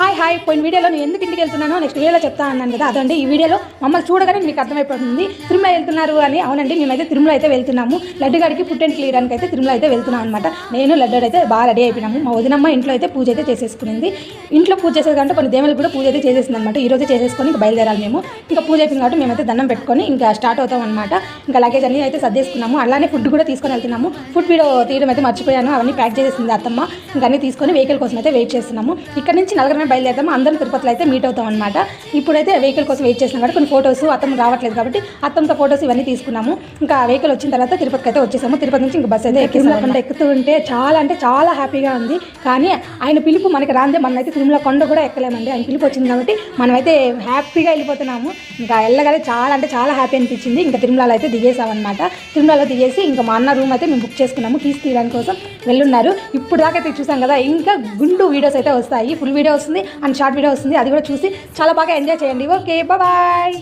Hi పోయిన వీడియోలో నేను ఎందుకు ఇంటికి వెళ్తున్నానో నెక్స్ట్ వీడియోలో చెప్తా అన్నాను కదా. అదండి ఈ వీడియోలో మమ్మల్ని చూడగానే మీకు అర్థమైపోతుంది తిరుమల వెళ్తున్నారు అని. అవునండి, మేమైతే తిరుమల అయితే వెళ్తున్నాము. లడ్డుగాడికి పుట్ అండ్ క్లియర్కి అయితే తిరుమల అయితే వెళ్తున్నాం అనమాట. నేను లడ్డు అయితే బాగా రెడీ అయిపోయినాము. మా వదినమ్మ ఇంట్లో అయితే పూజ అయితే చేసేసుకునింది. ఇంట్లో పూజ చేసేది కంటే కొన్ని దేవుళ్ళకి కూడా పూజ అయితే చేసేసింది అనమాట. ఈ రోజు చేసేసుకొని ఇంకా బయలుదేరాలి మేము. ఇంకా పూజ అయిపోయింది కాబట్టి మేమైతే దండం పెట్టుకొని ఇంకా స్టార్ట్ అవుతాం అనమాట. ఇంకా లగేజ్ అన్ని అయితే సర్దేసుకున్నాము. అలానే ఫుడ్ కూడా తీసుకొని వెళ్తున్నాము. ఫుడ్ వీడియో తీయడం అయితే మర్చిపోయాను. అవన్నీ ప్యాక్ చేసేసింది అత్తమ్మ. ఇంకా అన్ని తీసుకొని వెహికల్ కోసం అయితే వెయిట్ చేస్తున్నాము. ఇక్కడ నుంచి నలుగురమే బయలుదేరుతాము. అందరం తిరుపతిలో అయితే మీట్ అవుతాం అనమాట. ఇప్పుడైతే వెహికల్ కోసం వెయిట్ చేస్తున్నాం కాబట్టి కొన్ని ఫోటోస్ అత్తమ్మ రావట్లేదు కాబట్టి అత్తమ్మతో ఫోటోస్ ఇవన్నీ తీసుకున్నాము. ఇంకా వెహికల్ వచ్చిన తర్వాత తిరుపతికి అయితే వచ్చేసాము. తిరుపతి నుంచి ఇంకా బస్ అయితే ఎక్కుతూ ఉంటే చాలా అంటే చాలా హ్యాపీగా ఉంది. కానీ ఆయన పిలుపు మనకి రాందే, మనమైతే తిరుమల కొండ కూడా ఎక్కలేమండి. ఆయన పిలుపు వచ్చింది కాబట్టి మనమైతే హ్యాపీగా వెళ్ళిపోతున్నాము. ఇంకా వెళ్ళగానే చాలా అంటే చాలా హ్యాపీ అనిపించింది. ఇంకా తిరుమలలో అయితే దిగేసామన్నమాట. తిరుమలలో దిగేసి ఇంకా మా అన్న రూమ్ అయితే మేము బుక్ చేసుకున్నాము. తీయడానికి కోసం వెళ్ళున్నారు. ఇప్పుడు దాకా అయితే చూసాం కదా, ఇంకా గుండు వీడియోస్ అయితే వస్తాయి. ఫుల్ వీడియో వస్తుంది అండ్ షార్ట్ వీడియో వస్తుంది. అది కూడా చూసి చాలా బాగా ఎంజాయ్ చేయండి. Okay, bye.